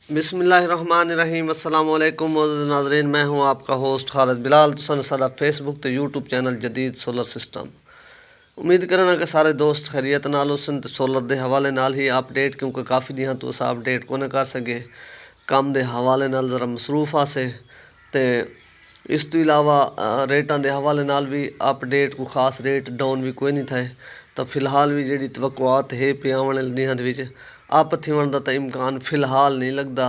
बिस्मिल्लाहिर्रहमानिर्रहीम अस्सलाम वालेकुम नाज़रीन, मैं हूं आपका होस्ट खालिद बिलाल। तुसन सारा फेसबुक ते यूट्यूब चैनल जदीद सोलर सिस्टम। उम्मीद करना कि सारे दोस्त खैरियत नाल उसन ते सोलर के हवाले नाल ही अपडेट, क्योंकि काफ़ी दिन तो अस अपडेट को कर सके, काम के हवाले नाल ज़रा मसरूफ आसे। तो इस तो इलावा रेटां के हवाले नाल भी अपडेट को खास रेट डाउन भी कोई नहीं थे। तो फिलहाल भी जी तवक्कुआत है पे आने वाले दिनों अप थिवण का तो इम्कान फिलहाल नहीं लगता।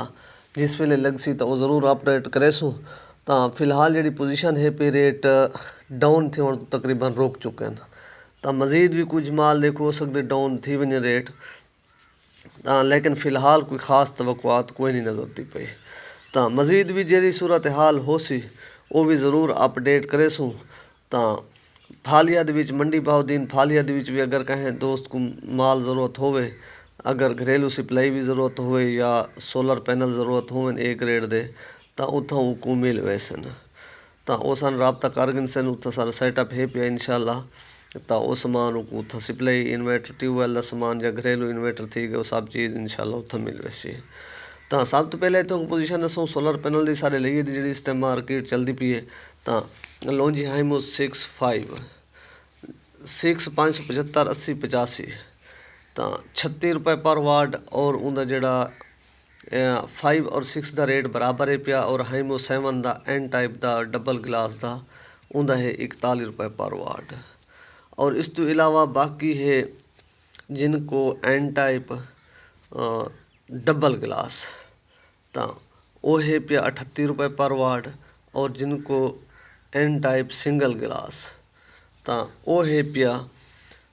जिस वेले लगसी तो जरूर अपडेट करेसूँ। तो फिलहाल जी पोजीशन है पे रेट डाउन थिवण तो तकरीबन रुक चुके हैं। तो मज़ीद भी कुछ माल देखो हो सकते डाउन थी वने रेट, लेकिन फ़िलहाल कोई ख़ास तवक्कुआत कोई नहीं नज़र थी पई। तो मज़ीद भी जी सूरत हाल हो सी वो भी ज़रूर अपडेट करेसूँ। तो फालिया मंडी भाव दिन फालिया भी अगर कहें दोस्त को माल ज़रूरत होवे, अगर घरेलू सप्लाई भी ज़रूरत हो या सोलर पैनल ज़रूरत हो ए ग्रेड दे, तो उतों को मिल वैसन। तो वो सन रबता कर गन सन उतना सारा सैटअप है पे इंशाल्लाह। तो वो समान उतना सप्लाई इन्वर्टर ट्यूबवैल का समान या घरेलू इन्वर्टर थी गए, वो सब चीज़ इंशाल्लाह उतना मिल वैसी। तो सब तो पहले इतों पोजीशन दसो सोलर पैनल की सारे लिए जी इस टाइम मार्केट चलती पी है। तो लो जी हाइमो 6 575 80 85, तो 36 रुपये पर वाट। और उनका जोड़ा 5 और 6 का रेट बराबर है पिया। और हाइमो 7 का एन टाइप का डबल गिलास का उनका है 41 रुपये पर वाट। और इस तो इलावा बाकी है जिनको एन टाइप डबल गिलास, तो वो है पिया 38 रुपये पर वाट। और जिनको एन टाइप सिंगल गिलास, तो वो है पिया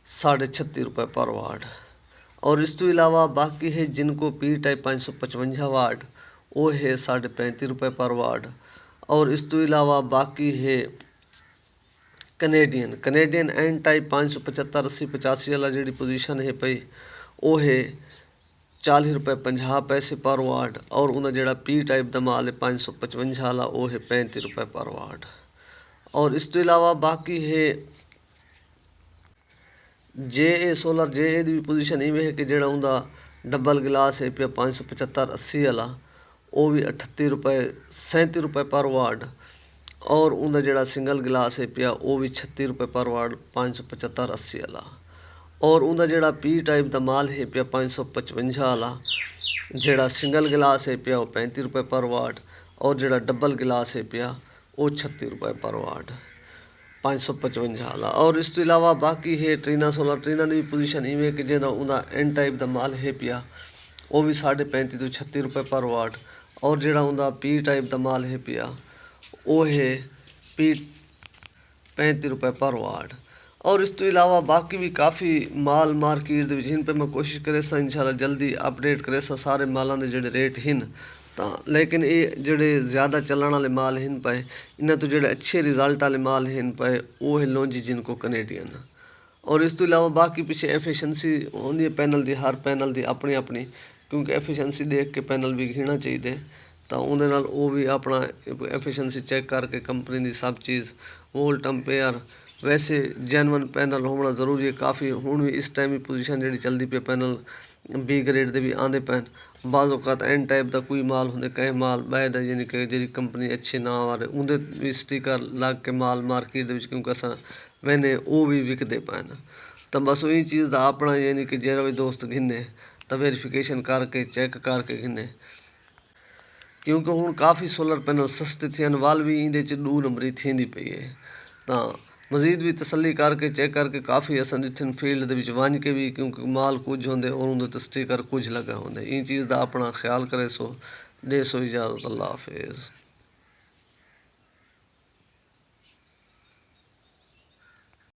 36.5 रुपये पर वाट। और इस तो इलावा बाकी है जिनको पी टाइप 555 वाट, वो है 35.5 रुपये पर वाट। और इस तो इलावा बाकी है कनेडियन एन टाइप 575 80 85 वाला जी पोजीशन है पई, वो है 40 रुपये 50 पैसे पर वाट। और उनका जोड़ा पी टाइप का माल है 555 वाला, वो है 35 रुपये पर वाट। और इस तो इलावा बाकी है जे सोलर जे की पोजीशन इवें है कि जोड़ा उनका डबल गिलास है पे 575 80 वाला, वो भी 38 रुपये 37 रुपये पर वाट। और उनका जोड़ा सिंगल गिलास है पिया वो भी 36 रुपये पर वाट 575 80 वाला। और उनका जोड़ा पी टाइप का माल है पिया 555 वाला, जोड़ा सिंगल गिलास है पिया वो 35 रुपये पर वाट। और जोड़ा डबल गिलास है पिया वो 36 रुपये पर वाट 555 वाला। और इस तो इलावा बाकी है ट्रीना सोलर की भी पोजीशन इवें कि जो उनका एन टाइप का माल है पिया वो भी 35.5 तो 36 रुपये पर वाट। और जोड़ा उनका पी टाइप का माल है पिया वो है पी 35 रुपये पर वाट। और इस तो इलावा बाकी भी काफ़ी माल मार्केट जिन पे मैं कोशिश करे इंशाल्लाह जल्दी अपडेट करे सारे मालों के जोड़े रेट हैं। तो लेकिन ये जोड़े ज़्यादा चलने वाले माल हैं पे, इन्हें तो जोड़े अच्छे रिजल्ट वाले माल हैं पे वो है लोजी जिनको कनेडियन। और इस तो इलावा बाकी पीछे एफिशिएंसी होंगी है पैनल की, हर पैनल की अपनी अपनी, क्योंकि एफिशिएंसी देख के पैनल भी घिना चाहिए। तो उन्हें वो भी अपना एफिशिएंसी चेक करके कंपनी की सब चीज़ वोल्ट एम्पेयर वैसे जैनवन पैनल होना जरूरी है। काफ़ी हूँ भी इस टाइम ही पोजीशन जी चलती पे पैनल बी ग्रेड के भी आते पैन बाज़ एन टाइप का कोई माल होंगे कई माल बैद यानी कि जी कंपनी अच्छे ना आ रहे उनके भी स्टिकर लग के माल मार्केट क्योंकि अस मैंने वो भी विकते पैन। तो बस वही चीज़ का अपना यानी कि जो भी दोस्त घिने तो वेरीफिकेशन करके चेक करके घिने, क्योंकि हूँ काफ़ी सोलर पैनल सस्ते थे वाल भी इंदे 2 नंबरी थी पई है। तो मज़ीद भी तसली करके चेक करके काफ़ी अस डिठन फील्ड के वन के भी, क्योंकि माल कुछ होंगे और उन्हें स्टिकर कुछ लगे होंगे। इन चीज़ का अपना ख्याल करे सो दे सो इजाज़त। अल्लाह हाफिज़।